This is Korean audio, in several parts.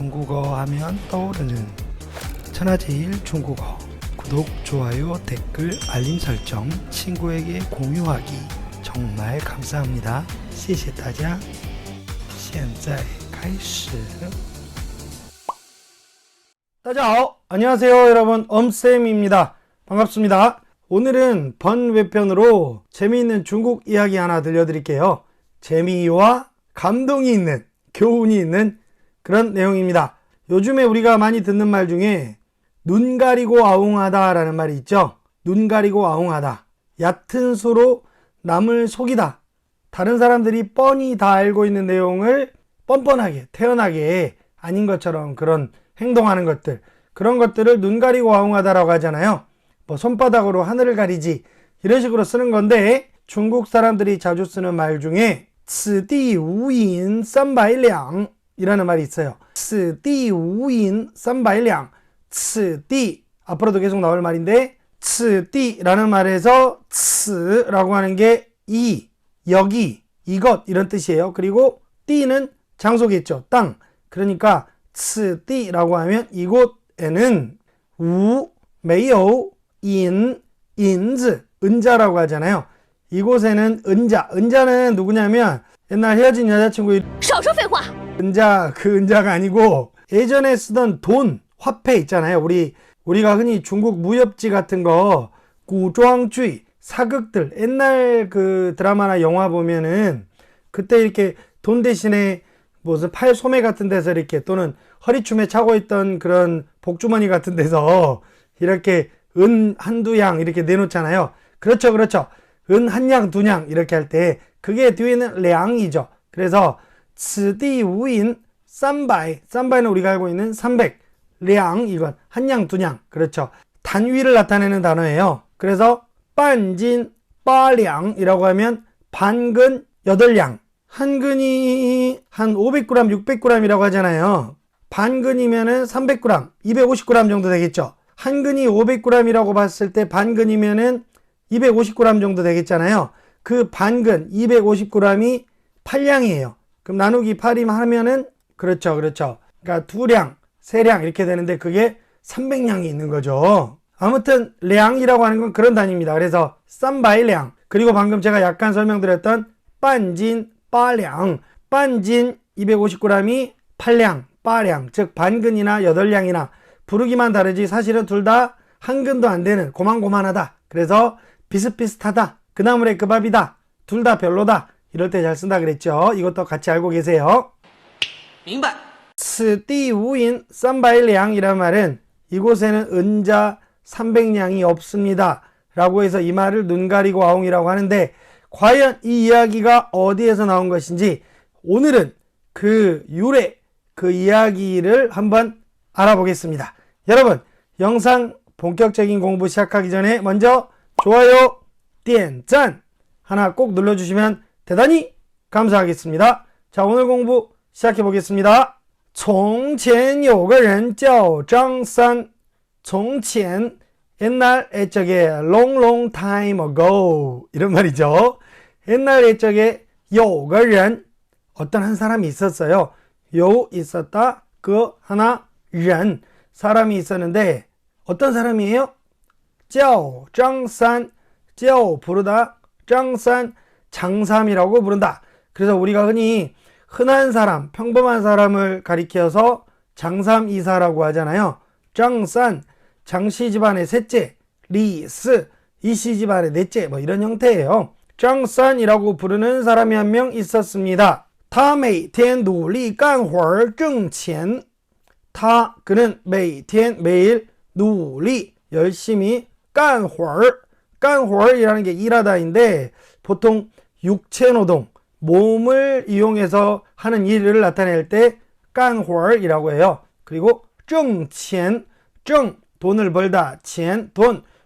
중국어 하면 떠오르는 천하제일 중국어. 구독, 좋아요, 댓글, 알림 설정, 친구에게 공유하기 정말 감사합니다. 谢谢大家. 现在开始. 大家好, 안녕하세요 여러분, 엄쌤입니다. 반갑습니다. 오늘은 번외편으로 재미있는 중국 이야기 하나 들려드릴게요. 재미와 감동이 있는, 교훈이 있는 그런 내용입니다. 요즘에 우리가 많이 듣는 말 중에 눈 가리고 아웅하다 라는 말이 있죠. 눈 가리고 아웅하다. 얕은 수로 남을 속이다. 다른 사람들이 뻔히 다 알고 있는 내용을 뻔뻔하게, 태연하게 아닌 것처럼 그런 행동하는 것들, 그런 것들을 눈 가리고 아웅하다라고 하잖아요. 뭐 손바닥으로 하늘을 가리지, 이런 식으로 쓰는 건데, 중국 사람들이 자주 쓰는 말 중에 此地无银三百两 이라는 말이 있어요. 此地无银三百两. 此地, 앞으로도 계속 나올 말인데, 此地라는 말에서 此라고 하는 게 이, 여기, 이것 이런 뜻이에요. 그리고 띠는 장소겠죠. 땅. 그러니까 此地라고 하면 이곳에는 无, 没有, 인, 인즈, 은자라고 하잖아요. 이곳에는 은자, 은자는 누구냐면 옛날 헤어진 여자친구 은자, 그 은자가 아니고 예전에 쓰던 돈, 화폐 있잖아요. 우리가 흔히 중국 무협지 같은 거, 구庄쥐, 사극들, 옛날 그 드라마나 영화 보면은 그때 이렇게 돈 대신에 무슨 팔 소매 같은 데서 이렇게, 또는 허리춤에 차고 있던 그런 복주머니 같은 데서 이렇게 은 한두 양 이렇게 내놓잖아요. 그렇죠, 그렇죠. 은 한 양, 두 양 이렇게 할 때 그게 뒤에는 량이죠. 그래서 此地无银三百, 300는 우리가 알고 있는 300, 량 이건 한 양, 두 양. 그렇죠. 단위를 나타내는 단어예요. 그래서 반진, 빠량이라고 하면 반근 8량. 한 근이 한 500g, 600g이라고 하잖아요. 반근이면은 300g, 250g 정도 되겠죠. 한 근이 500g이라고 봤을 때 반근이면은 250g 정도 되겠잖아요. 그 반근 250g이 8량이에요. 그럼 나누기 8이면 하면은, 그렇죠, 그렇죠. 그러니까 2량, 3량 이렇게 되는데 그게 300량이 있는 거죠. 아무튼 량이라고 하는 건 그런 단위입니다. 그래서 300량, 그리고 방금 제가 약간 설명드렸던 반진, 빠량, 반진 250g이 8량, 빠량, 즉 반근이나 8량이나 부르기만 다르지 사실은 둘 다 한 근도 안 되는 고만고만하다. 그래서 비슷비슷하다. 그 나물의 그 밥이다. 둘 다 별로다. 이럴 때 잘 쓴다 그랬죠. 이것도 같이 알고 계세요. 明白. 此地无银三百两이란 말은 이곳에는 은자 300량이 없습니다 라고 해서 이 말을 눈 가리고 아웅이라고 하는데, 과연 이 이야기가 어디에서 나온 것인지 오늘은 그 유래, 그 이야기를 한번 알아보겠습니다. 여러분, 영상 본격적인 공부 시작하기 전에 먼저 좋아요, 点赞 하나 꼭 눌러주시면 대단히 감사하겠습니다. 자, 오늘 공부 시작해 보겠습니다. 从前有个人叫张三. 从前, 옛날 옛적에, long time ago 이런 말이죠. 옛날 옛적에 有个人, 어떤 한 사람이 있었어요. 有 있었다, 그 하나, 人 사람이 있었는데 어떤 사람이에요? 叫张三, 叫 부르다, 张三 장삼이라고 부른다. 그래서 우리가 흔한 사람, 평범한 사람을 가리켜서 장삼이사라고 하잖아요. 장산, 장씨 집안의 셋째, 리스, 이씨 집안의 넷째, 뭐 이런 형태예요. 장산이라고 부르는 사람이 한 명 있었습니다. 他每天努力干活挣钱. 他, 그는 每天, 매일, 努力, 열심히, 干活, 干活이라는 게 일하다인데 보통 육체노동, 몸을 이용해서 하는 일을 나타낼 때 干活이라고 해요. 그리고 挣钱, 挣, 돈을 벌다, 钱,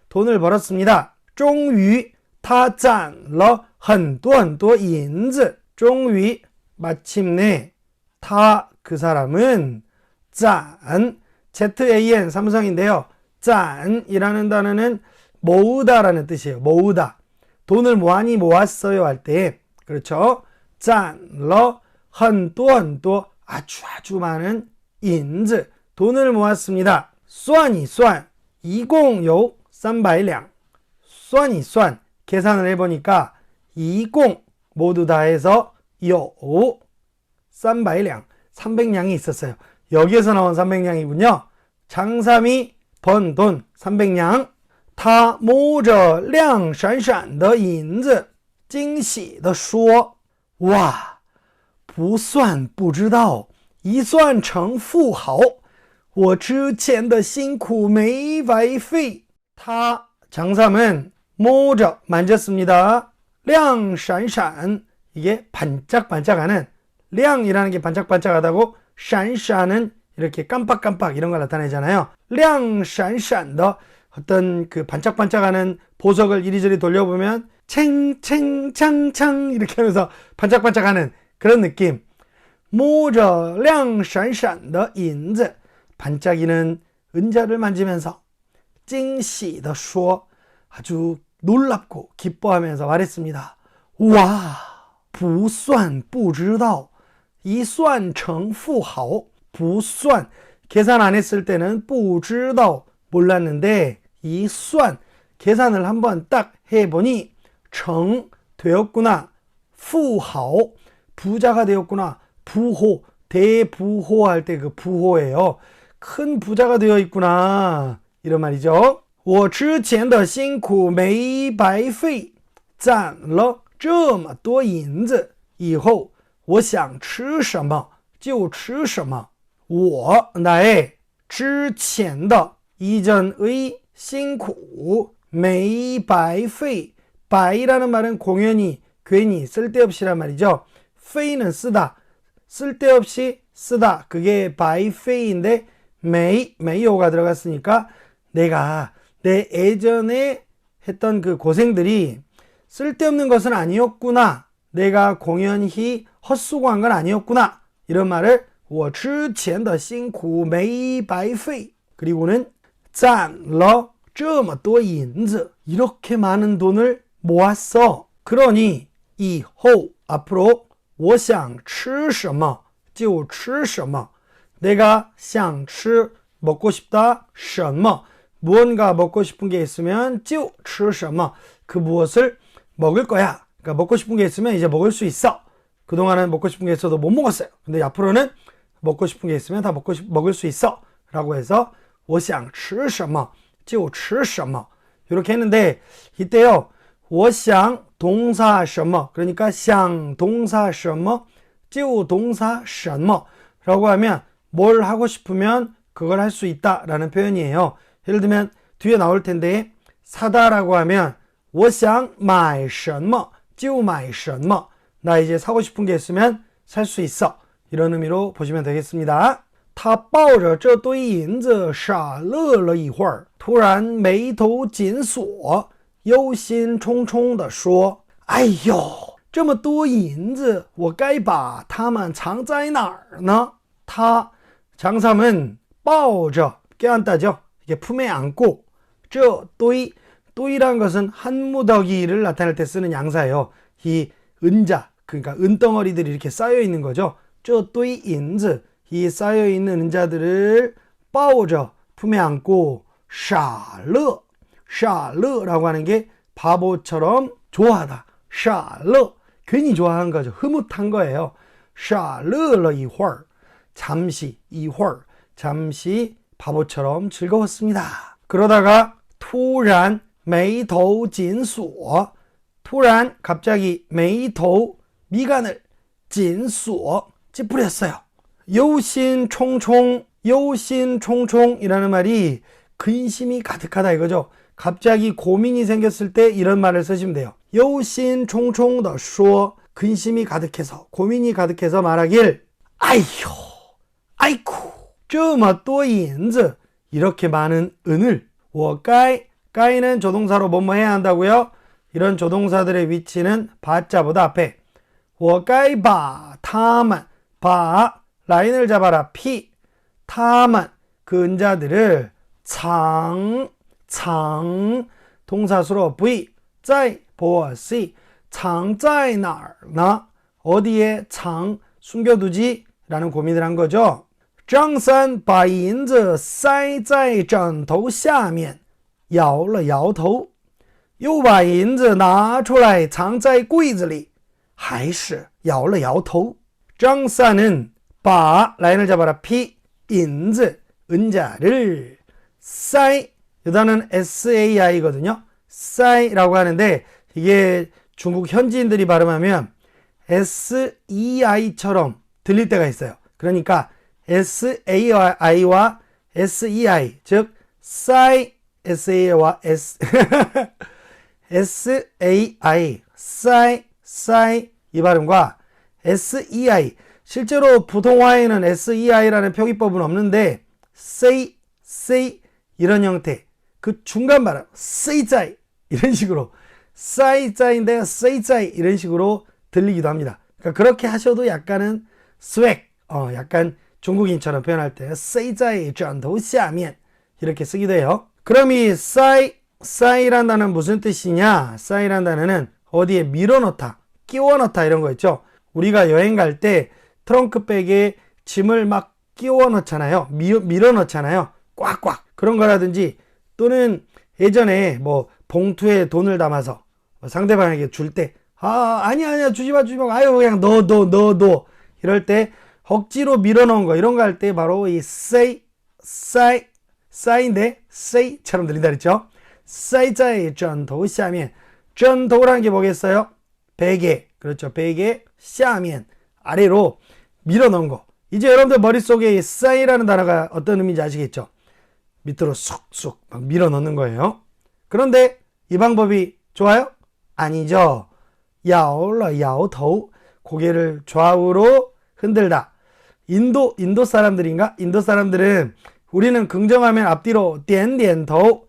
돈을 벌었습니다. 终于他攒了很多很多银子. 终于, 마침내, 타, 그 사람은, 잔, ZAN, 삼성인데요. 잔이라는 단어는 모으다라는 뜻이에요. 모으다. 돈을 많이 모았어요 할 때, 그렇죠? 攒了很多很多 아주 많은 银子 돈을 모았습니다. 算一算一共有300两算一算 계산을 해보니까 一共 모두 다 해서 有300两 300냥이 있었어요. 여기에서 나온 300냥이군요. 장삼이 번 돈 300냥 他摸着亮闪闪的银子惊喜地说哇不算不知道一算成富豪我之前的辛苦没白费他장삼은 모저 만졌습니다. 亮闪闪 이게 반짝반짝하는 亮이라는 게 반짝반짝하다고 闪闪은 이렇게 깜빡깜빡 이런 걸 나타내잖아요. 亮闪闪的 어떤 그 반짝반짝하는 보석을 이리저리 돌려보면 챙챙창창 이렇게 하면서 반짝반짝하는 그런 느낌. 摸着亮闪闪的银子 반짝이는 은자를 만지면서 惊喜地说 아주 놀랍고 기뻐하면서 말했습니다. 와, 不算不知道一算成富豪不算 계산 안 했을 때는 不知道 몰랐는데 이算 계산을 한번 딱 해보니 成 되었구나. 富豪 부자가 되었구나. 부호 대부호 할 때 그 부호예요. 큰 부자가 되어 있구나. 이런 말이죠. 我之前的辛苦没白费攒了这么多银子以后我想吃什么就吃什么我 나의 之前的 이전의 辛苦 没白费 白이라는 말은 공연히 괜히 쓸데없이란 말이죠. 페이는 쓰다 쓸데없이 쓰다 그게 白费인데 메이오가 들어갔으니까 내가 내 예전에 했던 그 고생들이 쓸데없는 것은 아니었구나. 내가 공연히 헛수고한 건 아니었구나. 이런 말을 我之前的辛苦没白费 그리고는 攒了这么多银子 이렇게 많은 돈을 모았어. 그러니 以后 앞으로 我想吃什么就吃什么 내가 想吃 먹고 싶다 什么 무언가 먹고 싶은 게 있으면 就吃什么 그 무엇을 먹을 거야. 그러니까 먹고 싶은 게 있으면 이제 먹을 수 있어. 그동안은 먹고 싶은 게 있어도 못 먹었어요. 근데 앞으로는 먹고 싶은 게 있으면 다 먹을 수 있어. 라고 해서 我想吃什么就吃什么 이렇게 했는데 이때요. 我想 동사 什么 그러니까 想 동사 什么就 동사 什么 라고 하면 뭘 하고 싶으면 그걸 할 수 있다 라는 표현이에요. 예를 들면 뒤에 나올 텐데 사다라고 하면 我想买什么就买什么 나 이제 사고 싶은 게 있으면 살 수 있어. 이런 의미로 보시면 되겠습니다. 他抱着这堆银子傻乐了一会儿突然眉头紧锁忧心忡忡地说哎呦这么多银子我该把它们藏在哪儿呢他장삼은 抱着 껴안다죠. 이게 품에 안고 这堆 堆이란 것은 한 무더기를 나타낼 때 쓰는 양사예요. 이 은자 그러니까 은덩어리들이 이렇게 쌓여 있는 거죠. 这堆银子 이 쌓여 있는 은자들을 抱着 품에 안고 傻乐 傻乐라고 하는 게 바보처럼 좋아하다. 傻乐 괜히 좋아하는 거죠. 흐뭇한 거예요. 傻乐了一会儿 잠시 一会儿 잠시 바보처럼 즐거웠습니다. 그러다가 突然眉头紧锁 突然 갑자기 眉头 미간을 紧锁 찌푸렸어요. 忧心忡忡 忧心忡忡 이라는 말이 근심이 가득하다 이거죠. 갑자기 고민이 생겼을 때 이런 말을 쓰시면 돼요. 忧心忡忡地说 근심이 가득해서 고민이 가득해서 말하길 哎呦 아이쿠 这么多银子 이렇게 많은 은을 我该 该는 조동사로 뭐뭐 해야 한다고요? 이런 조동사들의 위치는 바자보다 앞에 我该把它们 바 라인을 잡아라 피 它们 그 은자들을 藏 동사수로 v 在 보어 c 藏在哪儿呢? 어디에 藏 숨겨두지? 라는 고민을 한 거죠. 张三把银子塞在枕头下面，摇了摇头，又把银子拿出来藏在柜子里，还是摇了摇头。张三은把라인을 잡아라 피 인즈 은자를 싸이 이 단어는 SAI거든요. 싸이라고 하는데 이게 중국 현지인들이 발음하면 SEI처럼 들릴 때가 있어요. 그러니까 SAI와 SEI 즉 싸이 SAI와 SAI 싸이 이 발음과 SEI 실제로普通話에는 SEI라는 표기법은 없는데 say 이런 형태 그 중간 발음 say 이런 식으로 싸이짜인데 say 이런 식으로 들리기도 합니다. 그러니까 그렇게 하셔도 약간은 스웩 약간 중국인처럼 표현할 때 say在枕头下面 이렇게 쓰기도 해요. 그럼 이 싸이란 단어는 무슨 뜻이냐? 싸이란 단어는 어디에 밀어넣다, 끼워 넣다 이런 거 있죠. 우리가 여행 갈 때 트렁크백에 짐을 막 끼워 넣잖아요. 밀어 넣잖아요. 꽉꽉 그런 거라든지 또는 예전에 뭐 봉투에 돈을 담아서 상대방에게 줄 때 아니야 주지 마 아유 그냥 넣어 이럴 때 억지로 밀어 넣은 거 이런 거 할 때 바로 이 싸이인데 say처럼 들린다 그랬죠. 塞在枕头下面 枕头라는 게 뭐겠어요? 베개 그렇죠. 베개 下面 아래로 밀어 넣은 거. 이제 여러분들 머릿속에 이 싸이라는 단어가 어떤 의미인지 아시겠죠? 밑으로 쑥쑥 막 밀어 넣는 거예요. 그런데 이 방법이 좋아요? 아니죠. 야올러 야오토 고개를 좌우로 흔들다. 인도 사람들인가? 인도 사람들은 우리는 긍정하면 앞뒤로 띠엔디엔토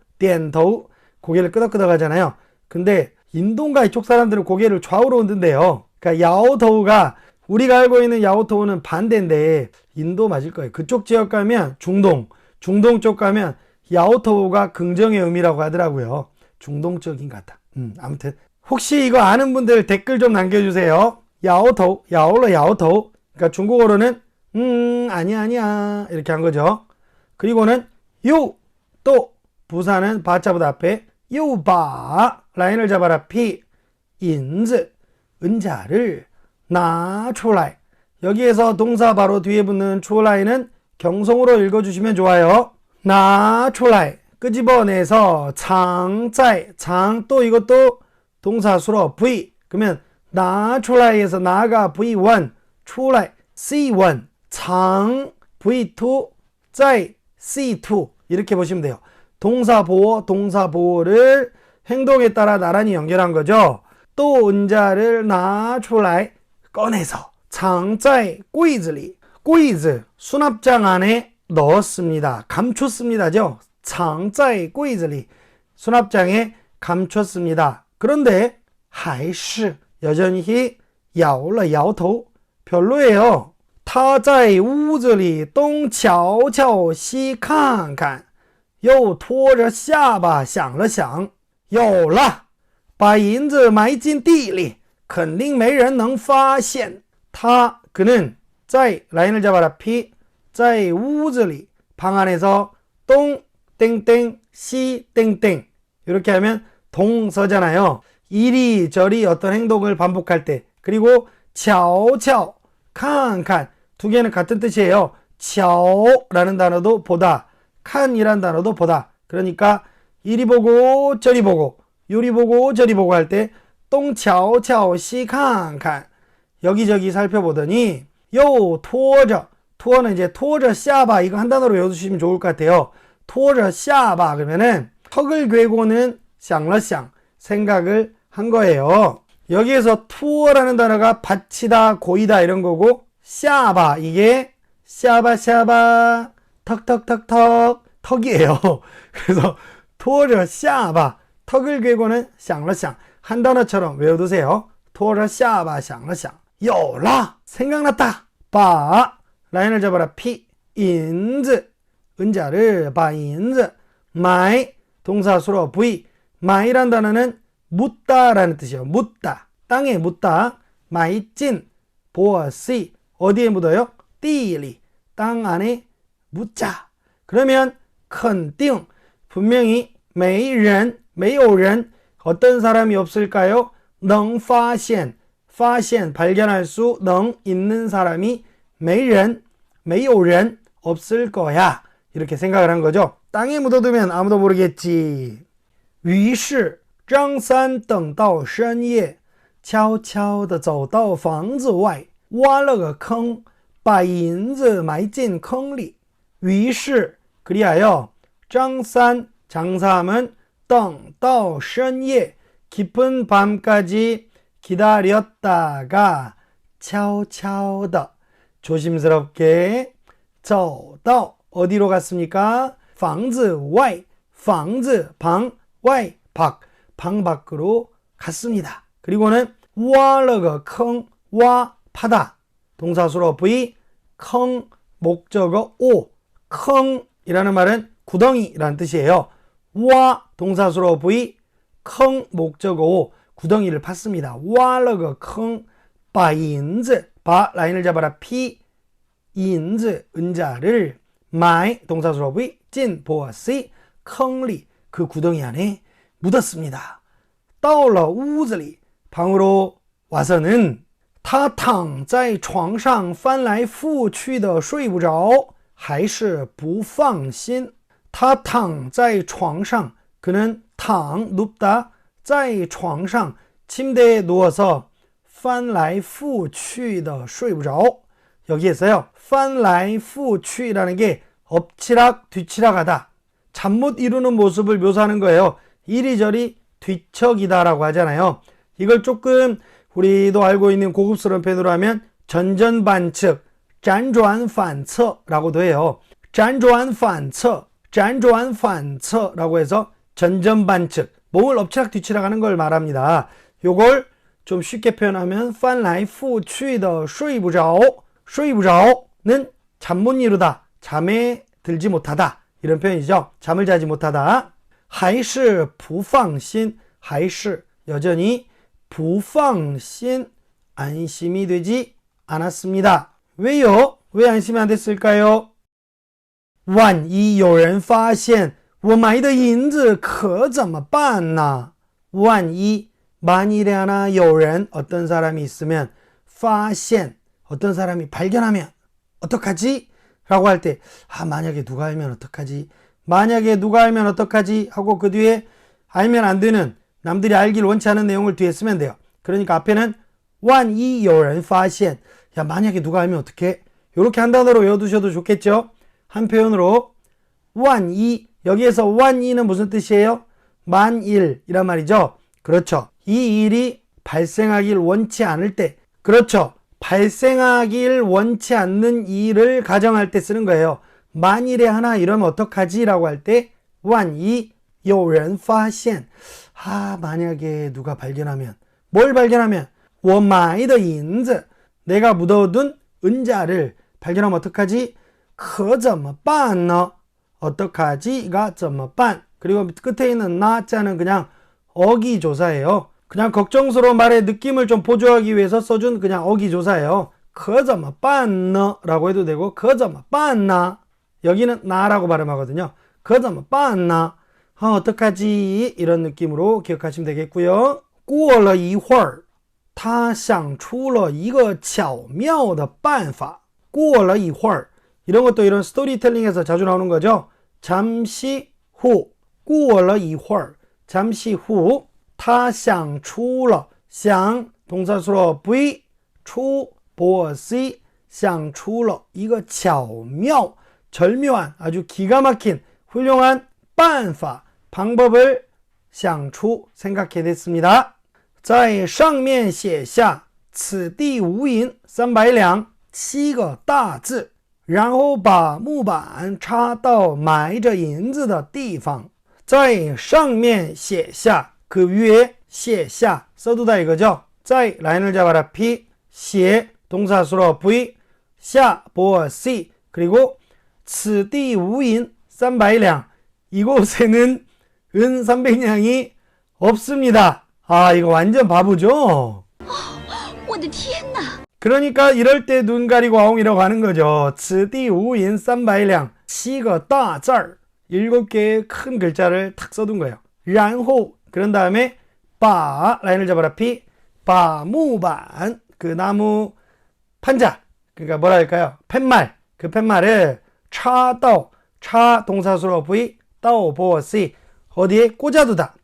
고개를 끄덕끄덕 하잖아요. 근데 인도인가 이쪽 사람들은 고개를 좌우로 흔든대요. 그러니까 야오토우가 우리가 알고 있는 야오토우는 반대인데 인도 맞을 거예요. 그쪽 지역 가면 중동 쪽 가면 야오토우가 긍정의 의미라고 하더라고요. 중동적인 것 같다. 아무튼 혹시 이거 아는 분들 댓글 좀 남겨주세요. 야오토우, 야올러 야오토우. 그러니까 중국어로는 아니야 이렇게 한 거죠. 그리고는 요 또 부사는 바자보다 앞에 요바 라인을 잡아라 피 인즈 은자를 나출라이 여기에서 동사 바로 뒤에 붙는 출라이는 경성으로 읽어주시면 좋아요. 나출라이 끄집어내서 장짜이 장 또 이것도 동사 수로 V 그러면 나출라이에서 나가 V1 출라이 C1 장 V2 짜이 C2 이렇게 보시면 돼요. 동사 보어를 행동에 따라 나란히 연결한 거죠. 또 은자를 나출라이 꺼내서 장짜이柜子里 柜子 수납장 안에 넣었습니다. 감췄습니다죠. 장짜이 柜子里 수납장에 감췄습니다. 그런데 还是 여전히 摇了摇头 별로예요. 他在屋子里东瞧瞧西看看又拖着下巴想了想有了把银子埋进地里肯定没人能发现그는 在 라인을 잡아라 피 在屋子里 방 안에서 동 땡땡 시 땡땡 이렇게 하면 동서잖아요. 이리저리 어떤 행동을 반복할 때 그리고 瞧瞧 칸칸 두 개는 같은 뜻이에요. 瞧라는 단어도 보다 칸이란 단어도 보다 그러니까 이리 보고 저리 보고 요리 보고 저리 보고 할 때 동瞧瞧 시 칸칸 여기저기 살펴보더니 요拖着 拖는 이제 拖着 下巴 이거 한 단어로 외워두시면 좋을 것 같아요. 拖着 下巴 그러면은 턱을 괴고는 想了想 생각을 한 거예요. 여기에서 투어라는 단어가 받치다 고이다 이런 거고 下巴 이게 下巴 턱턱턱턱 턱이에요. 그래서 拖着 下巴 턱을 괴고는 想了想 한 단어처럼 외워두세요. 拖着 下巴 想了想有了 생각났다. 바 라인을 잡아라 피 인즈 은자를 바 인즈 마이 동사 수로 V 마이란 단어는 묻다 라는 뜻이에요. 묻다 땅에 묻다 마이 찐 보어 씨 어디에 묻어요? 띠리 땅 안에 묻자. 그러면 肯定 분명히 没人没有人 어떤 사람이 없을까요? 能发现 发现 발견할 수 能 있는 사람이 没人没有人 없을 거야. 이렇게 생각을 한 거죠. 땅에 묻어두면 아무도 모르겠지. 于是张三等到深夜悄悄地走到房子外挖了个坑把银子埋进坑里于是 그리하여 장산 장사함은 等到深夜 깊은 밤까지 기다렸다가 悄悄地 조심스럽게 走到 어디로 갔습니까? 房子外 房子 방 外 밖 방 밖으로 갔습니다. 그리고는 挖了个坑 와 파다 동사수로 V坑 목적어 오坑이라는 말은 구덩이라는 뜻이에요. 와 동사수로 V坑 목적어 오 구덩이를 팠습니다. 挖了个坑把银子 바 라인을 잡아라 P 인즈 은자를 말 동사수로 V 진 보아 C 坑里 그 구덩이 안에 묻었습니다. 到了屋子里 방으로 와서는 他躺在床上翻来覆去的睡不着还是不放心他躺在床上 그는 躺 눕다 在床上 침대에 누워서 翻来覆去的睡不着 여기에서요 翻来覆去라는 게 엎치락 뒤치락 하다 잠 못 이루는 모습을 묘사하는 거예요. 이리저리 뒤척이다 라고 하잖아요. 이걸 조금 우리도 알고 있는 고급스러운 표현으로 하면 전전반측, 辗转反侧라고도 해요. 辗转反侧, 辗转反侧라고 해서 전전반측, 몸을 엎치락 뒤치락 하는 걸 말합니다. 요걸 좀 쉽게 표현하면 翻来覆去的睡不着, 睡不着는 잠 못 이루다, 잠에 들지 못하다. 이런 표현이죠. 잠을 자지 못하다. 还是不放心还是 여전히 不放心 안심이 되지 않았습니다. 왜요? 왜 안심이 안 됐을까요? 万一有人发现我埋的银子可怎么办呢? 万一 만일에 하나 有人 어떤 사람이 있으면 发现 어떤 사람이 발견하면 어떡하지? 라고 할 때 만약에 누가 알면 어떡하지? 만약에 누가 알면 어떡하지? 하고 그 뒤에 알면 안 되는 남들이 알길 원치 않은 내용을 뒤에 쓰면 돼요. 그러니까 앞에는 万一有人发现 야 만약에 누가 알면 어떡해? 이렇게 한 단어로 외워두셔도 좋겠죠? 한 표현으로 万一 여기에서 万一는 무슨 뜻이에요? 만일이란 말이죠. 그렇죠. 이 일이 발생하길 원치 않을 때 그렇죠. 발생하길 원치 않는 일을 가정할 때 쓰는 거예요. 만일에 하나 이러면 어떡하지? 라고 할 때 万一有人发现 만약에 누가 발견하면 뭘 발견하면 我埋的银子 내가 묻어둔 은자를 발견하면 어떡하지? 可怎么办呢? 어떡하지가 怎么办 그리고 끝에 있는 나자는 그냥 어기조사예요. 그냥 걱정스러운 말의 느낌을 좀 보조하기 위해서 써준 그냥 어기조사예요. 可怎么办呢? 라고 해도 되고 可怎么办呢? 여기는 나라고 발음하거든요. 可怎么办呢? 어떡하지? 이런 느낌으로 기억하시면 되겠고요. 过了一会儿他想出了一个巧妙的办法过了一会儿 이런 것도 이런 스토리텔링에서 자주 나오는 거죠. 잠시 후 过了一会儿 잠시 후 他想出了想 동사수로 V 出 보어 C 想出了一个巧妙 절묘한 아주 기가 막힌 훌륭한 办法 방법을 想出 생각해냈습니다. 在上面写下此地无银300两7个大字然后把木板插到埋着银子的地方在上面写下그 위에 写下 써두다 이거죠. 在 라인을 잡아라 P 写 동사수로 V 下 보어 C 그리고 此地无银300两 이곳에는 은 300냥이 없습니다. 이거 완전 바보죠? 그러니까 이럴 때 눈 가리고 아웅이라고 하는 거죠. 此地无银300两7个大字儿 7개의 큰 글자를 탁 써둔 거예요. 然后 그런 다음에 把 라인을 잡아라 피 把木板 그 나무 판자 그러니까 뭐라 할까요? 팻말 그 팻말을 插到 차 동사수로 V 到 보어 C 어디에 꽂아두다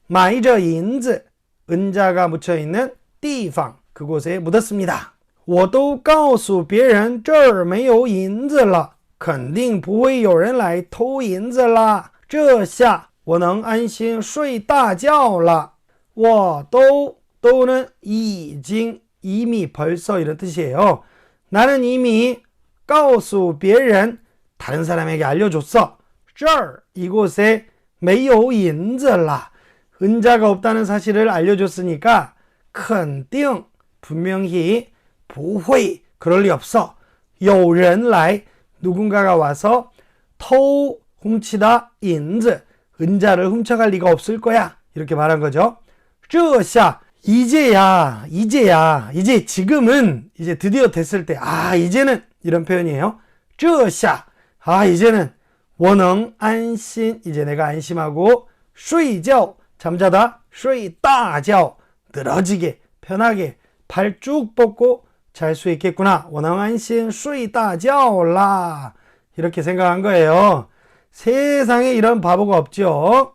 埋着银子 은자가 묻혀있는 地方 그곳에 묻었습니다. 我都告诉别人这儿没有银子了肯定不会有人来偷银子啦这下我能安心睡大觉了我都 또는 이미 벌써 이런 뜻이에요. 나는 이미 告诉别人 다른 사람에게 알려줬어. 这儿 이곳에 没有银子了 은자가 없다는 사실을 알려줬으니까 肯定 분명히 不会 그럴 리 없어. 有人来 누군가가 와서 偷 훔치다 银子 은자를 훔쳐갈 리가 없을 거야. 이렇게 말한 거죠. 这下 이제야 이제 지금은 이제 드디어 됐을 때 이제는 이런 표현이에요. 这下 이제는 我能安心 이제 내가 안심하고 睡觉 잠자다 睡大觉 늘어지게 편하게 발 쭉 뻗고 잘 수 있겠구나. 我能安心睡大觉啦 이렇게 생각한 거예요. 세상에 이런 바보가 없죠.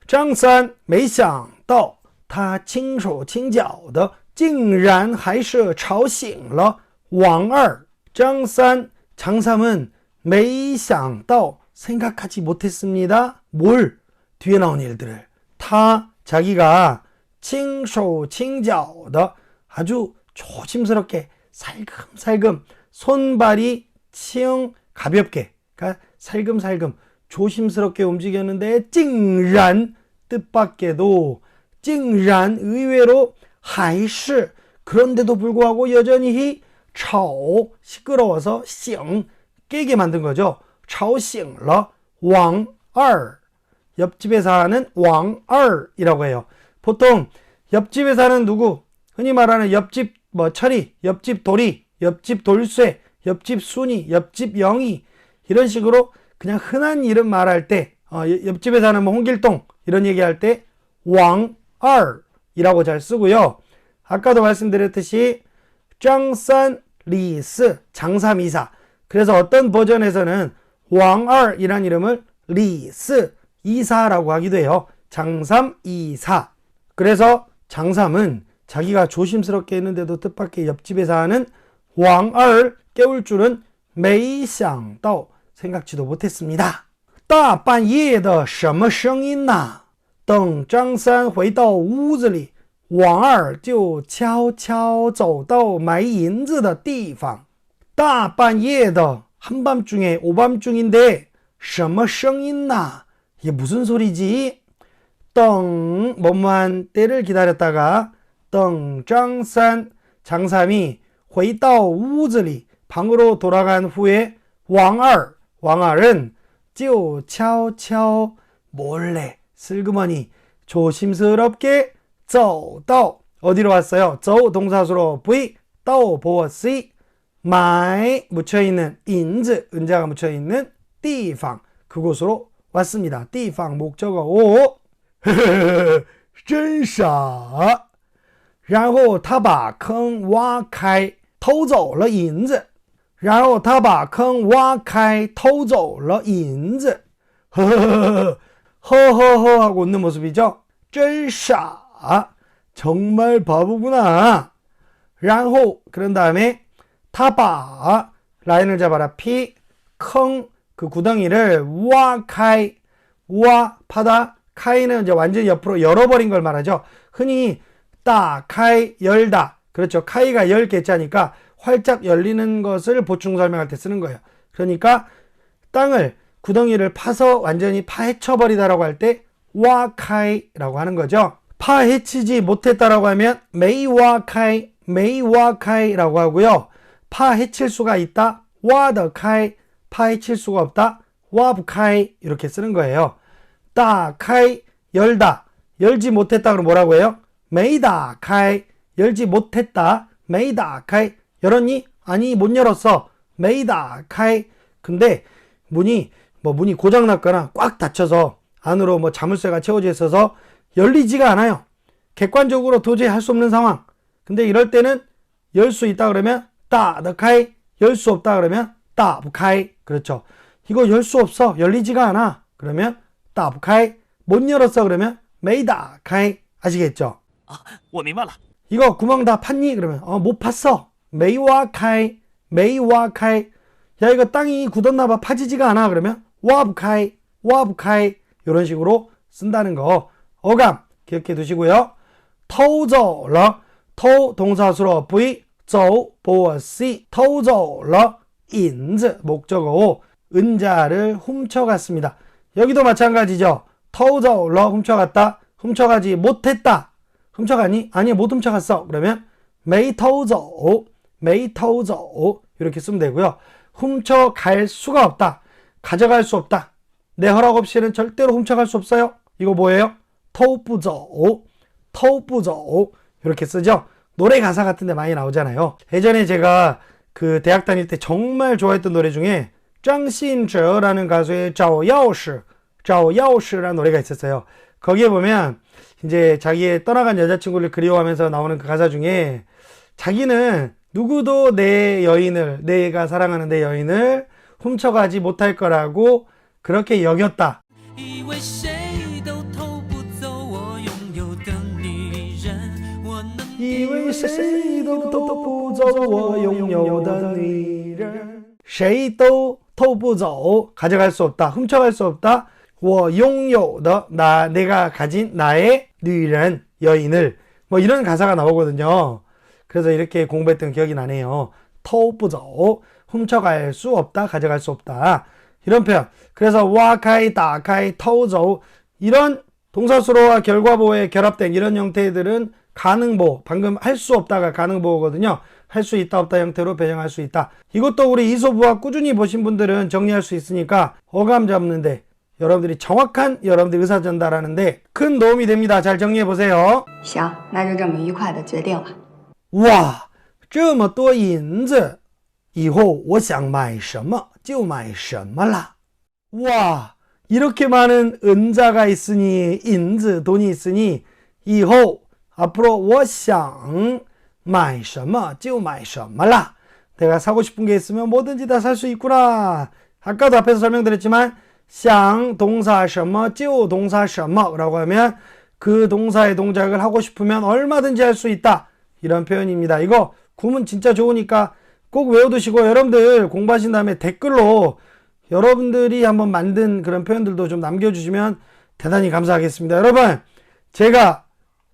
张三没想到他轻手轻脚的竟然还是吵醒了王二 张三 장삼은 没想到 생각하지 못했습니다. 뭘? 뒤에 나온 일들을. 자기가 轻手轻脚的 아주 조심스럽게 살금살금 손발이 轻 가볍게 그러니까 살금살금 조심스럽게 움직였는데 竟然 뜻밖에도 竟然 의외로 还是 그런데도 불구하고 여전히 吵 시끄러워서 醒 깨게 만든 거죠. 吵醒了 왕二 옆집에 사는 왕二이라고 해요. 보통 옆집에 사는 누구 흔히 말하는 옆집 철이, 옆집 도리, 옆집 돌쇠, 옆집 순이, 옆집 영희 이런 식으로 그냥 흔한 이름 말할 때 옆집에 사는 홍길동 이런 얘기할 때 왕二이라고 잘 쓰고요. 아까도 말씀드렸듯이 장산 리스 장삼이사 그래서 어떤 버전에서는 왕二이란 이름을 리스 이사라고 하기도 해요. 장삼이사 그래서 장삼은 자기가 조심스럽게 했는데도 뜻밖의 옆집에 사는 왕二 깨울 줄은 没想到 생각지도 못했습니다. 大半夜的什么声音呢？等张三回到屋子里，王二就悄悄走到埋银子的地方。大半夜的 한밤중에 오밤중인데 什么声音呢？ 이게 무슨 소리지? 等 뭐뭐한 때를 기다렸다가 等张三 장삼이 回到屋子里 방으로 돌아간 후에 왕二은 就悄悄 몰래 슬그머니 조심스럽게 走到 어디로 왔어요? 走 동사수로 V 到 보어 C 埋 묻혀있는 银子 은자가 묻혀있는 地方 그곳으로 왔습니다. 地方 목적어 오 真傻然后他把坑挖开偷走了银子然后他把坑挖开偷走了银子 허허허 하고 웃는 모습이죠. 真傻 정말 바보구나. 然后 그런 다음에 他把 라인을 잡아라. 피, 坑, 그 구덩이를 와, 카이, 와, 파다, 카이는 이제 완전히 옆으로 열어버린 걸 말하죠. 흔히 따, 카이, 열다. 그렇죠. 카이가 10개짜니까 활짝 열리는 것을 보충 설명할 때 쓰는 거예요. 그러니까 땅을, 구덩이를 파서 완전히 파헤쳐버리다라고 할 때 와, 카이라고 하는 거죠. 파헤치지 못했다라고 하면 메이 와 카이, 메이 와 카이라고 하고요. 파헤칠 수가 있다. 와 더 카이, 파헤칠 수가 없다. 와 부 카이 이렇게 쓰는 거예요. 따 카이, 열다. 열지 못했다 그럼 뭐라고 해요? 메이다 카이, 열지 못했다. 메이다 카이, 열었니? 아니 못 열었어. 메이다 카이. 근데 문이 고장났거나 꽉 닫혀서 안으로 뭐 자물쇠가 채워져 있어서 열리지가 않아요. 객관적으로 도저히 할 수 없는 상황. 근데 이럴 때는 열 수 있다 그러면 따 더 카이, 열 수 없다 그러면 따 부 카이. 그렇죠. 이거 열 수 없어. 열리지가 않아. 그러면 따 부 카이. 못 열었어 그러면 메이다 카이. 아시겠죠?我明白了。 이거 구멍 다 팠니? 그러면 못 팠어. 메이와 카이, 메이와 카이. 야 이거 땅이 굳었나 봐. 파지지가 않아. 그러면 와 부 카이, 와 부 카이. 이런 식으로 쓴다는 거. 어감 기억해 두시고요. 偷走了, 偷 동사수로 V, 走 보어 C, 偷走了 인즈 목적어고 은자를 훔쳐갔습니다. 여기도 마찬가지죠. 偷走了 훔쳐갔다, 훔쳐가지 못했다. 훔쳐가니? 아니 못 훔쳐갔어. 그러면 没偷走, 没偷走 이렇게 쓰면 되고요. 훔쳐갈 수가 없다, 가져갈 수 없다. 내 허락 없이는 절대로 훔쳐갈 수 없어요. 이거 뭐예요? 偷不走, 偷不走 이렇게 쓰죠. 노래 가사 같은 데 많이 나오잖아요. 예전에 제가 그 대학 다닐 때 정말 좋아했던 노래 중에 장신저라는 가수의 找钥匙, 找钥匙라는 노래가 있었어요. 거기에 보면 이제 자기의 떠나간 여자친구를 그리워하면서 나오는 그 가사 중에 자기는 누구도 내 여인을, 내가 사랑하는 내 여인을 훔쳐가지 못할 거라고 그렇게 여겼다. 以为谁都偷不走我拥有的女人，我能以为谁都偷不走我拥有的女人，谁都偷不走 가져갈 수 없다, 훔쳐갈 수 없다. 我拥有的 내가 가진 나의 女人 여인을 뭐 이런 가사가 나오거든요. 그래서 이렇게 공부했던 기억이 나네요. 偷不走 훔쳐갈 수 없다, 가져갈 수 없다. 이런 표현. 그래서 와카이, 다카이, 터우저우 이런 동사수로와 결과보호에 결합된 이런 형태들은 가능보, 방금 할 수 없다가 가능보호거든요. 할 수 있다 없다 형태로 변형할 수 있다. 이것도 우리 이소부학 꾸준히 보신 분들은 정리할 수 있으니까 어감 잡는데 여러분들이 정확한 여러분들 의사 전달하는데 큰 도움이 됩니다. 잘 정리해 보세요. 行，那就这么愉快的决定了。哇，这么多银子，以后我想买什么就买什么啦。 와, 이렇게 많은 은자가 있으니, 인즈, 돈이 있으니, 以后 앞으로 我想买什么就买什么啦. 내가 사고 싶은 게 있으면 뭐든지 다 살 수 있구나. 아까도 앞에서 설명드렸지만 想 동사 什么就 동사 什么라고 하면 그 동사의 동작을 하고 싶으면 얼마든지 할 수 있다. 이런 표현입니다. 이거 구문 진짜 좋으니까 꼭 외워두시고 여러분들 공부하신 다음에 댓글로 여러분들이 한번 만든 그런 표현들도 좀 남겨주시면 대단히 감사하겠습니다. 여러분 제가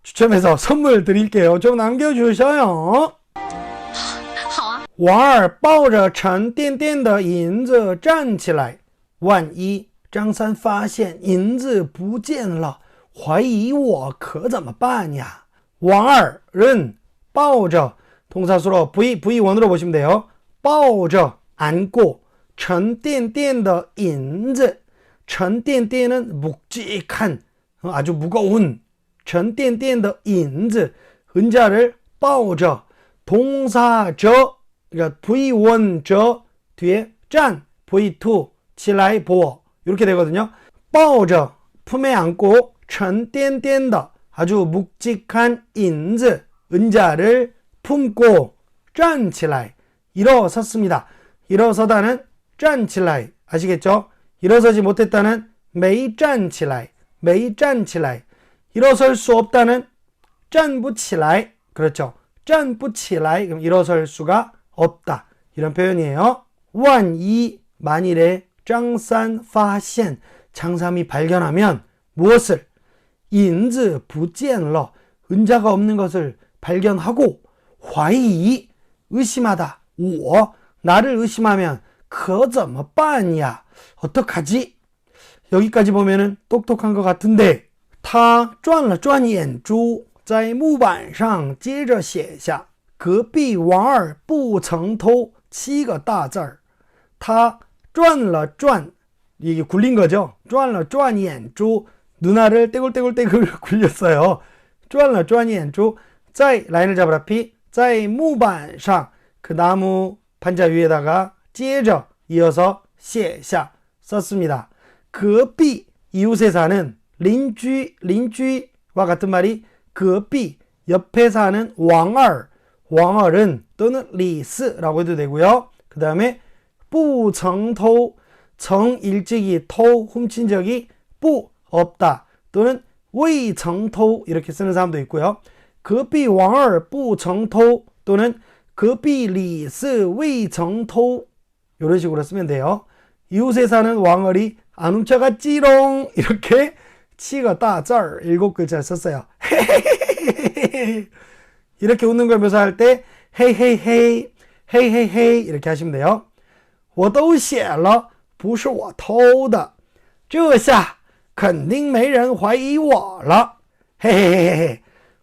추첨해서 선물 드릴게요. 좀 남겨주셔요. 好啊。王二抱着沉甸甸的银子站起来，万一张三发现银子不见了，怀疑我可怎么办呀？王二은抱着 동사수로 V1으로 보시면 돼요. 抱着 안고 沉甸甸的银子 沉甸甸은 묵직한 아주 무거운 沉甸甸的银子 은자를 抱着 동사저 그러니까 V1저 뒤에 짠 V2 起来 보어 이렇게 되거든요. 抱着 품에 안고 沉甸甸的 아주 묵직한 인즈 은자를 품고 站起来 일어섰습니다. 일어서다는 站起来 아시겠죠? 일어서지 못했다는 没站起来 没站起来 일어설 수 없다는 站不起来 그렇죠? 站不起来 그럼 일어설 수가 없다 이런 표현이에요. 万一 만일에 장산 发现 장삼이 발견하면 무엇을? 银子不见了 은자가 없는 것을 발견하고 怀疑 의심하다 我 나를 의심하면 可怎么办呀 어떡하지? 여기까지 보면은 똑똑한 것 같은데 他转了转眼珠在木板上接着写下隔壁王二不曾偷7个大字儿他转了转 이게 굴린 거죠. 转了转眼珠 누나를 떼굴떼굴떼굴 굴렸어요. 转了转眼珠 在 라인을 잡으라 피 在木板上 그 나무 판자 위에다가 接着 이어서 写下 썼습니다. 隔壁 이웃에 사는 邻居와 같은 말이 隔壁 옆에 사는 왕얼 왕얼은 또는 리스라고 해도 되고요. 그 다음에 不曾偷 정 일찍이偷훔친 적이 不 없다 또는 未曾偷 이렇게 쓰는 사람도 있고요. 隔壁王二不曾偷 또는 隔壁李是未曾偷 이런 식으로 쓰면 돼요. 이웃에 사는 왕얼이 안 훔쳐갔지롱 이렇게 7个大字儿 7글자 썼어요. 이렇게 웃는 걸 묘사할 때 헤이헤이헤이 헤이헤이헤이 이렇게 하시면 돼요. 我都写了不是我偷的这下肯定没人怀疑我了 헤헤헤헤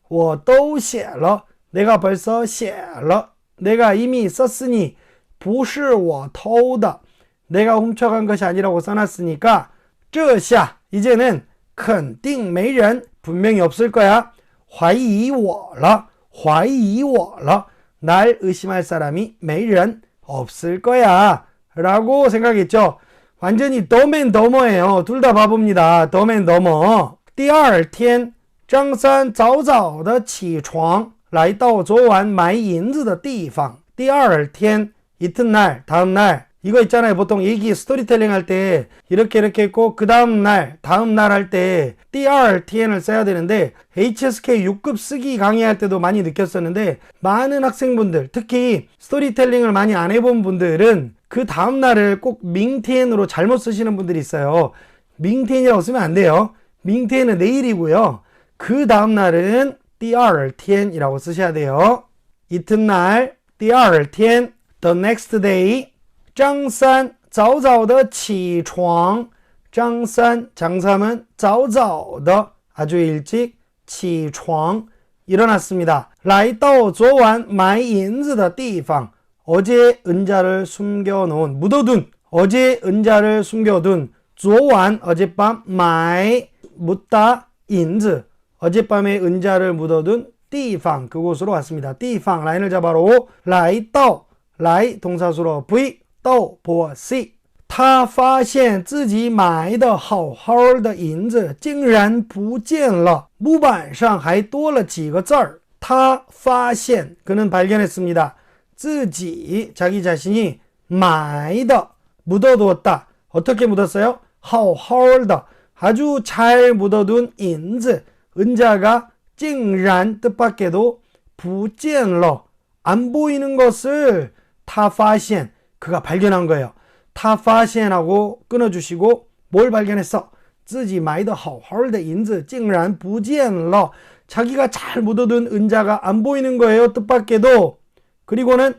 我都写了 내가 벌써 写了 내가 이미 썼으니 不是我偷的 내가 훔쳐간 것이 아니라고 써놨으니까 这下 이제는 肯定没人 분명히 없을 거야 怀疑我了怀疑我了 날 의심할 사람이 没人 없을 거야 라고 생각했죠. 완전히 더맨더머예요. 둘 다 바보입니다. 더맨더머. 第二天张三早早的起床来到昨晚买银子的地方第二天 이튿날 다음날 이거 있잖아요. 보통 얘기 스토리텔링 할 때 이렇게 했고 그 다음날 다음날 할 때 第二天을 써야 되는데 HSK 6급 쓰기 강의할 때도 많이 느꼈었는데 많은 학생분들 특히 스토리텔링을 많이 안 해본 분들은 그 다음날을 꼭 밍티엔으로 잘못 쓰시는 분들이 있어요. 밍티엔이라고 쓰면 안 돼요. 밍티엔은 내일이고요. 그 다음날은 第二天이라고 쓰셔야 돼요. 이튿날 第二天 the next day 张三早早的起床张三장삼은 早早的 아주 일찍 起床 일어났습니다. 来到昨晚买银子的地方 어제 은자를 숨겨놓은 묻어둔 어제 은자를 숨겨둔 昨晚 어젯밤 买 묻다 银子 어젯밤에 은자를 묻어둔 地方 그곳으로 왔습니다. 地方 라인을 잡아로 来到 来 동사수로 V 到 보어 C 他发现自己买的好好的银子竟然不见了木板上还多了几个字儿他发现 그는 발견했습니다. 自己 자기 자신이 买的 묻어두었다. 어떻게 묻었어요? 好好的 아주 잘 묻어둔 银子 은자가 竟然 뜻밖에도 不见了 안 보이는 것을 他发现 그가 발견한 거예요. 他发现하고 끊어주시고 뭘 발견했어? 自己买的好好的银子竟然不见了 자기가 잘 묻어둔 은자가 안 보이는 거예요. 뜻밖에도. 그리고는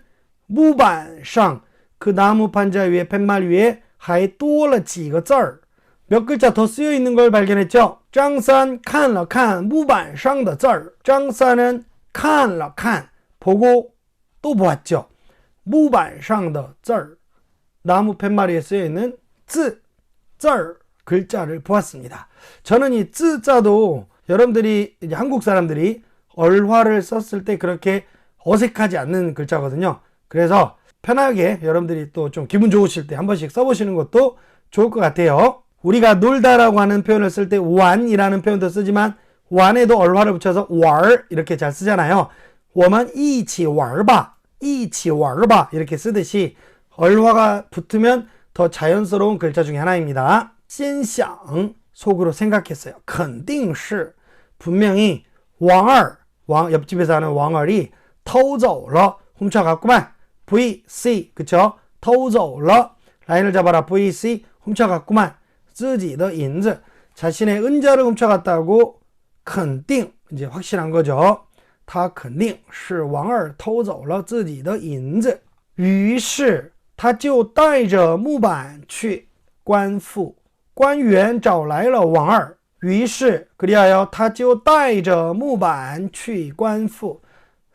木板上 그 나무 판자 위에 팻말 위에 还多了几个字儿 몇 글자 더 쓰여 있는 걸 발견했죠. 张三看了看木板上的字儿 张三은 看了看 보고 또 보았죠. 木板上的字儿 나무 팻말에 쓰여 있는 字 글자를 보았습니다. 저는 이 字자도 여러분들이 이제 한국 사람들이 얼화를 썼을 때 그렇게 어색하지 않는 글자거든요. 그래서 편하게 여러분들이 또 좀 기분 좋으실 때 한 번씩 써보시는 것도 좋을 것 같아요. 우리가 놀다라고 하는 표현을 쓸 때 완이라는 표현도 쓰지만 완에도 얼화를 붙여서 월 이렇게 잘 쓰잖아요. 我们一起玩吧一起玩吧 이렇게 쓰듯이 얼화가 붙으면 더 자연스러운 글자 중에 하나입니다. 心想 속으로 생각했어요. 肯定是 분명히 왕얼 옆집에 사는 왕얼이 偷走了 훔쳐갔구만. VC 그쵸? 偷走了 라인을 잡아라 VC 훔쳐갔구만 自己的银子 자신의 은자를 훔쳐갔다고 肯定 이제 확실한 거죠. 他肯定是王二偷走了自己的银子于是他就带着木板去官复官员找来了王二于是 그리하여 他就带着木板去官复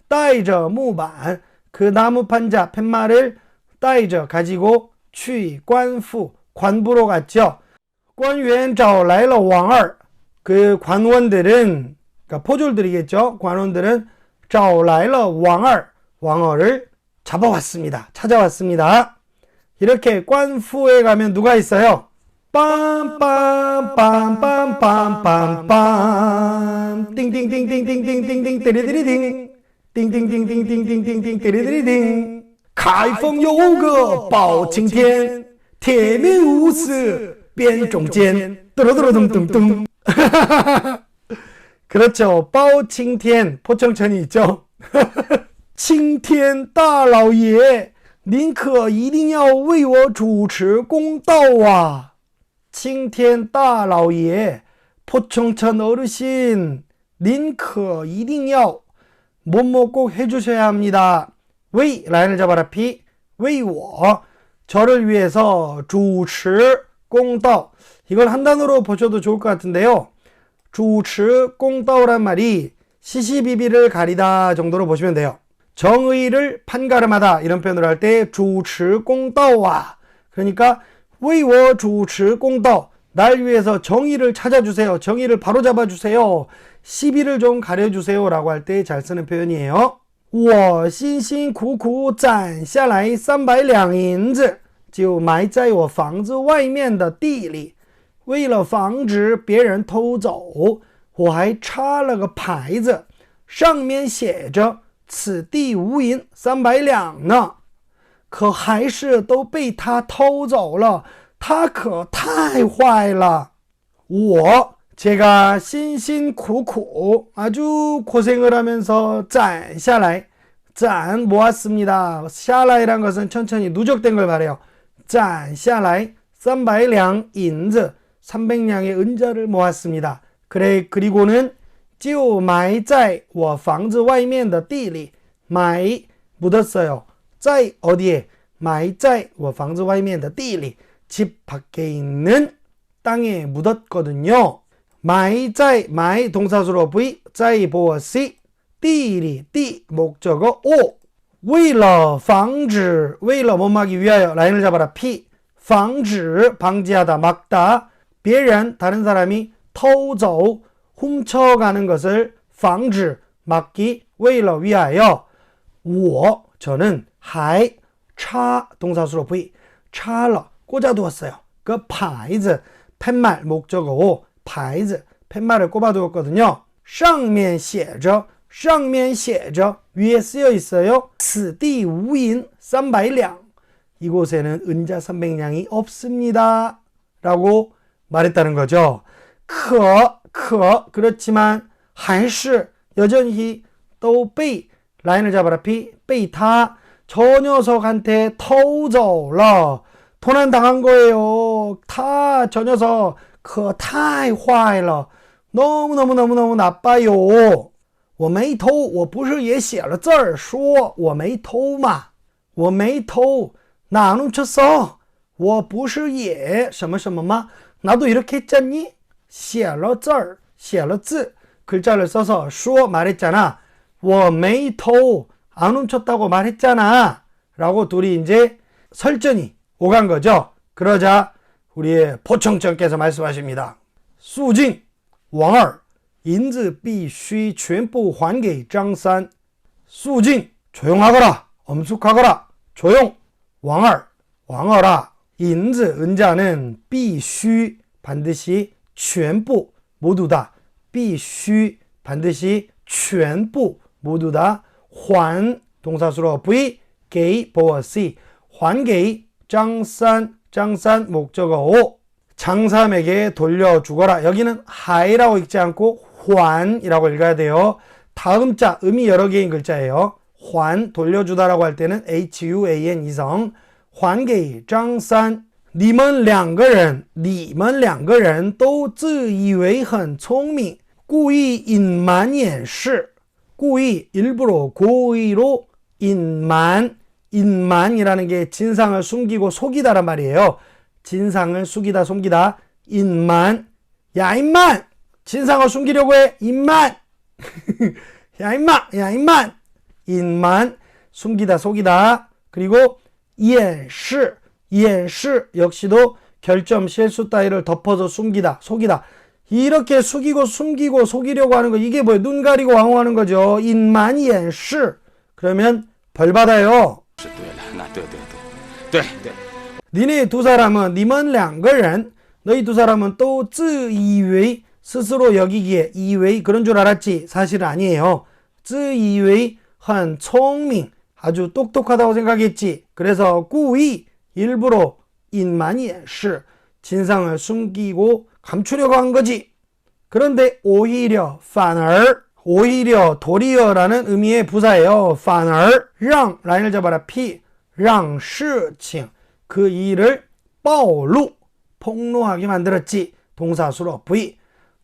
带着木板그 나무판자 팻말을 带着 가지고 去官复 관부로 갔죠. 官员找来了王二 그 관원들은 그러니까 포졸들이겠죠. 관원들은 找来了王二 왕어를 잡아왔습니다. 찾아왔습니다. 이렇게 관푸에 가면 누가 있어요? 빰빰빰빰빰빰빰 띵띵띵띵띵띵띵띵 띠리디리딩 띵띵띵띵띵띵띵띵 띠리디리딩 开封有个包青天铁面无私辨忠奸뚜루뚜루둥둥둥 그렇죠. 包青天 포청천이 있죠. 青天大老爷您可一定要为我主持公道啊青天大老爷 포청천 어르신 您可一定要 뭐뭐 꼭 해주셔야 합니다. 왜 라인을 잡아라 피为我 저를 위해서 主持公道 이걸 한 단어로 보셔도 좋을 것 같은데요. 主持公道란 말이 시시비비를 가리다 정도로 보시면 돼요. 정의를 판가름하다 이런 표현을 할 때 主持公道啊 그러니까 为我主持公道 날 위해서 정의를 찾아주세요. 정의를 바로잡아 주세요. 시비를 좀 가려주세요 라고 할 때 잘 쓰는 표현이에요. 我辛辛苦苦攒下来300两银子就埋在我房子外面的地里为了防止别人偷走我还插了个牌子上面写着此地无银300两呢可还是都被他偷走了他可太坏了我 제가辛辛苦苦 아주 고생을 하면서 攒下来 攒 모았습니다. 下来이란 것은 천천히 누적된 걸 말해요. 攒下来 300两银子 300냥의 은자를 모았습니다. 그래 그리고는 就埋在我房子外面的地里 埋 묻었어요. 在 어디에? 埋在我房子外面的地里 집 밖에 있는 땅에 묻었거든요. 埋在 埋 동사수로 V 在보어 C 地里 地 목적어 O 为了防止 为了뭐 막기 위하여 라인을 잡아라 P 防止 방지하다 막다 别人 다른 사람이 偷走 훔쳐가는 것을 防止 막기 为了 위하여 我 저는 还 차 동사수로 V 插了 꽂아두었어요. 그 牌子 팻말 목적어 O 牌子 팻말을 꼽아두었거든요. 上面写着上面写着 위에 쓰여 있어요. 此地无银300两 이곳에는 은자 300냥이 없습니다. 라고 말했다는 거죠. 可 그렇지만 还是 여전히 또 被 라인을 잡아라 피 被他 저 녀석한테 偷走了 도난당한 거예요. 저 녀석 可太坏了 너무너무 나빠요. 我没偷我不是也写了字儿说我没偷嘛我没偷 나 안 훔쳤어 我不是也什么什么吗 나도 이렇게 했잖니 写了字儿写了字 글자를 써서 说 말했잖아 我没偷 안 훔쳤다고 말했잖아 라고 둘이 이제 설전이 오간 거죠. 그러자 우리의 포청천께서 말씀하십니다. 수징 왕二 银子必须全部还给张三 수징 조용하거라 엄숙하거라 조용 왕二 왕어라 银子 은자는 必须 반드시 全部 모두다 必须 반드시 全部 모두다 还 동사수로 V 给 보어 C 还给 장산 장산 목적어 O 장삼에게 돌려주거라. 여기는 하이라고 읽지 않고 환이라고 읽어야 돼요. 다음 자 음이 여러 개인 글자예요. 환 돌려주다라고 할 때는 HUAN 이성 还给张三。你们两个人都自以为很聪明，故意隐瞒掩饰。故意일부러 고의로 인만이라는 게 진상을 숨기고 속이다란 말이에요. 진상을 숨기다 숨기다 인만. 야 인만 진상을 숨기려고 해 인만. 야 인만 인만 숨기다 속이다. 그리고掩饰 역시도 결점 실수 따위를 덮어서 숨기다 속이다. 이렇게 숙이고 숨기고 속이려고 하는 거 이게 뭐예요? 눈 가리고 왕호하는 거죠. 인만掩饰 그러면 벌 받아요. 니네 두 사람은 你们两个人 너희 두 사람은 또自以为 스스로 여기기에 以为 그런 줄 알았지 사실은 아니에요. 自以为很聪明 아주 똑똑하다고 생각했지. 그래서故意 일부러 隐瞒掩饰 진상을 숨기고 감추려고 한 거지. 그런데 오히려 反而 오히려 도리어라는 의미의 부사예요. 反而让 라인을 잡아라 P 让事情 그 일을 暴露 폭로하게 만들었지. 동사수로 V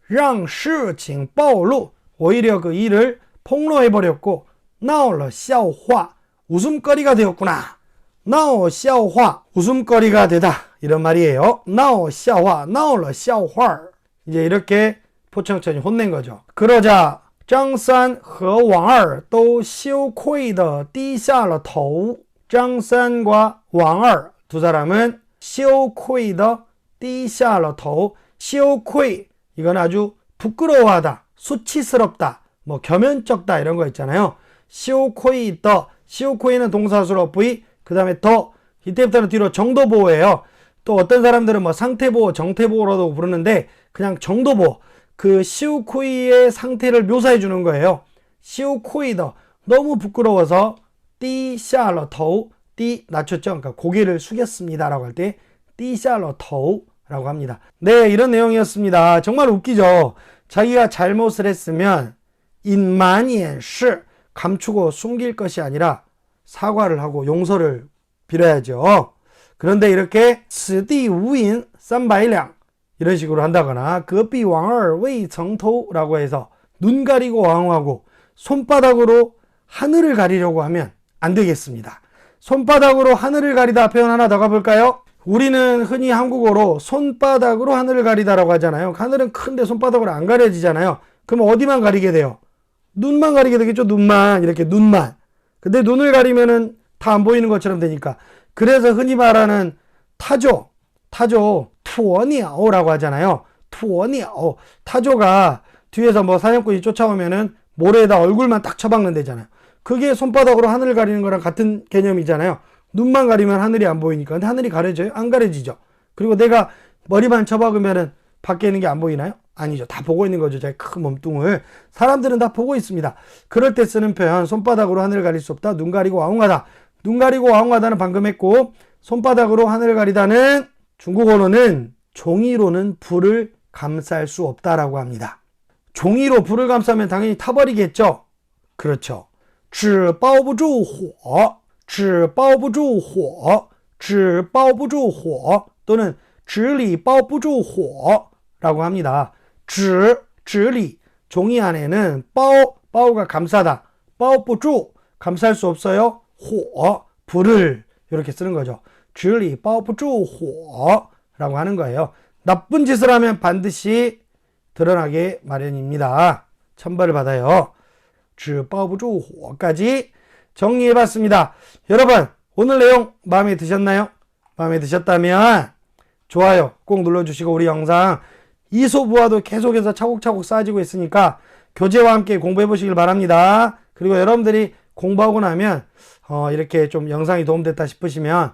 让事情暴露 오히려 그 일을 폭로해버렸고 闹了笑话 웃음거리가 되었구나. 闹笑话 웃음거리가 되다 이런 말이에요. 闹笑话闹了笑话 이제 이렇게 포청천이 혼낸 거죠. 그러자 张三和王二都羞愧地低下了头. 장산과 왕二 두 사람은 羞愧地低下了头. 羞愧 이건 아주 부끄러워하다, 수치스럽다, 뭐 겸연쩍다 이런 거 있잖아요. 羞愧的 羞愧는 동사수로 V 그 다음에 더 이때부터는 뒤로 정도보호예요. 또 어떤 사람들은 뭐 상태보호, 정태보호라고 부르는데 그냥 정도보호 그 시우코이의 상태를 묘사해 주는 거예요. 시우코이더 너무 부끄러워서 띠샤러토 띠 낮췄죠. 그러니까 고개를 숙였습니다 라고 할 때 띠샤러토 라고 합니다. 네, 이런 내용이었습니다. 정말 웃기죠. 자기가 잘못을 했으면 인만옌시 감추고 숨길 것이 아니라 사과를 하고 용서를 빌어야죠. 그런데 이렇게 此地无银300两 이런 식으로 한다거나 隔壁王二未曾偷 라고 해서 눈 가리고 왕하고 손바닥으로 하늘을 가리려고 하면 안 되겠습니다. 손바닥으로 하늘을 가리다 표현 하나 더 가볼까요? 우리는 흔히 한국어로 손바닥으로 하늘을 가리다라고 하잖아요. 하늘은 큰데 손바닥으로 안 가려지잖아요. 그럼 어디만 가리게 돼요? 눈만 가리게 되겠죠. 눈만 이렇게 눈만. 근데 눈을 가리면은 다 안 보이는 것처럼 되니까. 그래서 흔히 말하는 타조 투어니아오라고 하잖아요. 투어니아오 타조가 뒤에서 뭐 사냥꾼이 쫓아오면은 모래에다 얼굴만 딱 쳐박는 데잖아요. 그게 손바닥으로 하늘을 가리는 거랑 같은 개념이잖아요. 눈만 가리면 하늘이 안 보이니까. 근데 하늘이 가려져요? 안 가려지죠. 그리고 내가 머리만 쳐박으면은 밖에 있는 게 안 보이나요? 아니죠. 다 보고 있는 거죠. 자기 큰 몸뚱을. 사람들은 다 보고 있습니다. 그럴 때 쓰는 표현 손바닥으로 하늘을 가릴 수 없다. 눈 가리고 와웅하다. 눈 가리고 와웅하다는 방금 했고 손바닥으로 하늘을 가리다는 중국어로는 종이로는 불을 감쌀 수 없다라고 합니다. 종이로 불을 감싸면 당연히 타버리겠죠. 그렇죠. 纸包不住火纸包不住火纸包不住火 또는 纸里包不住火 라고 합니다. 纸里 종이 안에는 包가 감싸다 包不住 감쌀 수 없어요. 火 불을 이렇게 쓰는 거죠. 纸里包不住火 라고 하는 거예요. 나쁜 짓을 하면 반드시 드러나게 마련입니다. 천벌을 받아요. 纸包不住火까지 정리해봤습니다. 여러분 오늘 내용 마음에 드셨나요? 마음에 드셨다면 좋아요 꼭 눌러주시고 우리 영상 이소부화도 계속해서 차곡차곡 쌓아지고 있으니까 교재와 함께 공부해보시길 바랍니다. 그리고 여러분들이 공부하고 나면 이렇게 좀 영상이 도움됐다 싶으시면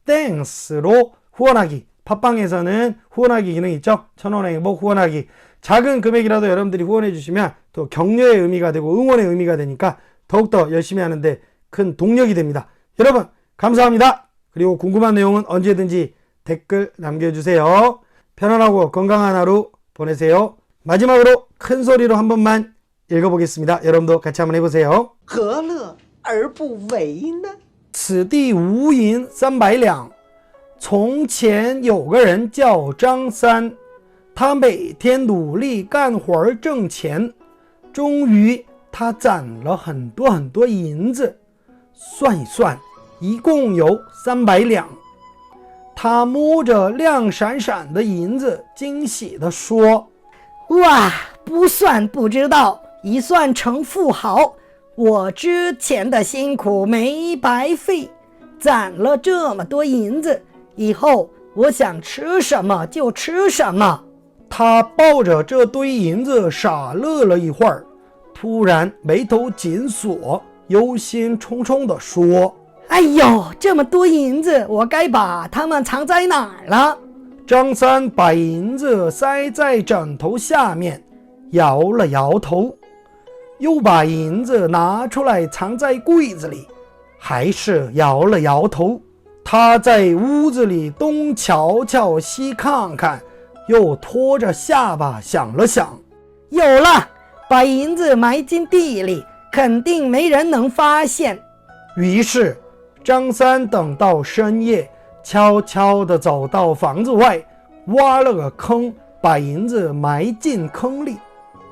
땡스로 후원하기 팟빵에서는 후원하기 기능이 있죠. 1000원 행복 후원하기 작은 금액이라도 여러분들이 후원해 주시면 또 격려의 의미가 되고 응원의 의미가 되니까 더욱더 열심히 하는데 큰 동력이 됩니다. 여러분 감사합니다. 그리고 궁금한 내용은 언제든지 댓글 남겨주세요. 편안하고 건강한 하루 보내세요. 마지막으로 큰 소리로 한 번만 읽어보겠습니다. 여러분도 같이 한번 해보세요. 何乐而不为呢？此地无银300两。从前有个人叫张三，他每天努力干活挣钱，终于他攒了很多银子，算一算，一共有300两。他摸着亮闪闪的银子，惊喜地说：哇，不算不知道，一算成富豪。我之前的辛苦没白费，攒了这么多银子，以后我想吃什么就吃什么。他抱着这堆银子傻乐了一会儿，突然眉头紧锁，忧心忡忡地说：哎呦，这么多银子，我该把它们藏在哪儿了？张三把银子塞在枕头下面，摇了摇头，又把银子拿出来藏在柜子里，还是摇了摇头。他在屋子里东瞧瞧西看看，又拖着下巴想了想，有了，把银子埋进地里，肯定没人能发现。于是张三等到深夜，悄悄地走到房子外，挖了个坑，把银子埋进坑里。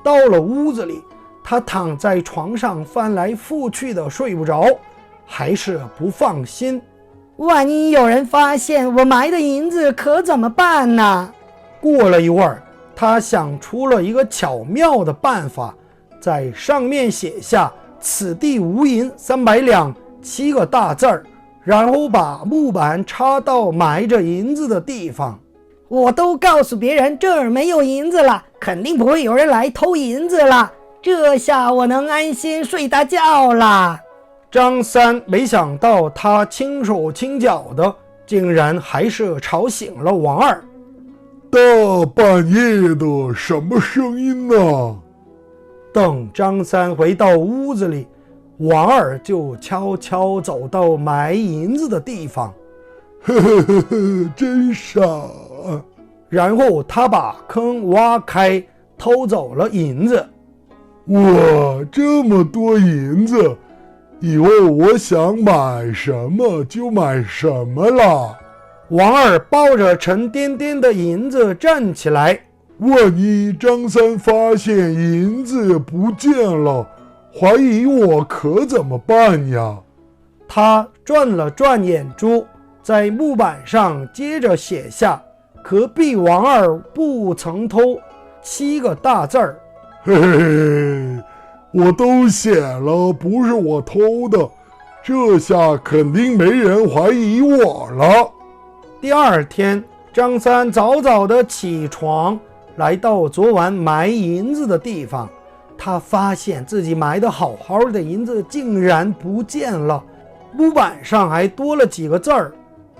到了屋子里，他躺在床上翻来覆去的睡不着，还是不放心。万一有人发现我埋的银子，可怎么办呢？过了一会儿，他想出了一个巧妙的办法，在上面写下此地无银300两7个大字儿，然后把木板插到埋着银子的地方。我都告诉别人这儿没有银子了，肯定不会有人来偷银子了，这下我能安心睡大觉了。张三没想到他轻手轻脚的，竟然还是吵醒了王二。大半夜的，什么声音呢？等张三回到屋子里，王二就悄悄走到埋银子的地方。呵呵呵呵，真傻。然后他把坑挖开，偷走了银子。哇，这么多银子，以后我想买什么就买什么了。王二抱着沉甸甸的银子站起来，万一张三发现银子不见了，怀疑我可怎么办呀？他转了转眼珠，在木板上接着写下隔壁王二不曾偷7个大字儿。嘿嘿嘿，我都写了，不是我偷的，这下肯定没人怀疑我了。第二天，张三早早的起床，来到昨晚埋银子的地方。他发现自己埋的好好的银子竟然不见了，木板上还多了几个字儿。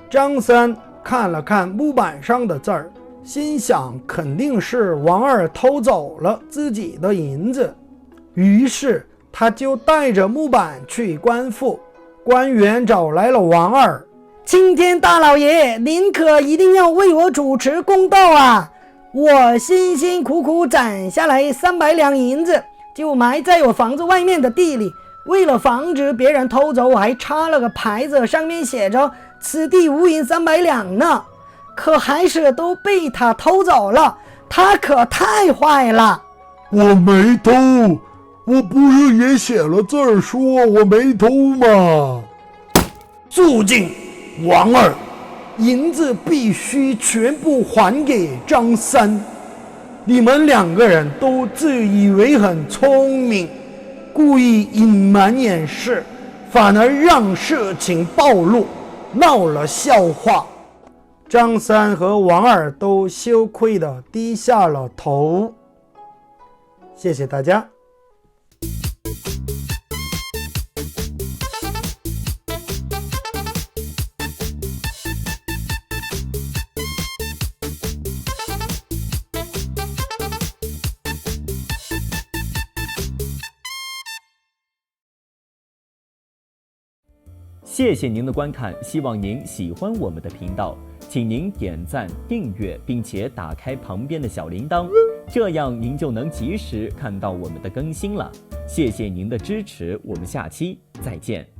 张三看了看木板上的字儿，心想肯定是王二偷走了自己的银子，于是他就带着木板去官府。官员找来了王二。青天大老爷，您可一定要为我主持公道啊！我辛辛苦苦攒下来300两银子，就埋在我房子外面的地里，为了防止别人偷走，我还插了个牌子，上面写着此地无银300两呢，可还是都被他偷走了，他可太坏了。我没偷，我不是也写了字儿说我没偷吗？肃静，王二，银子必须全部还给张三。你们2个人都自以为很聪明，故意隐瞒掩饰，反而让事情暴露，闹了笑话。张三和王二都羞愧地低下了头。谢谢大家。谢谢您的观看，希望您喜欢我们的频道，请您点赞、订阅，并且打开旁边的小铃铛，这样您就能及时看到我们的更新了。谢谢您的支持，我们下期再见。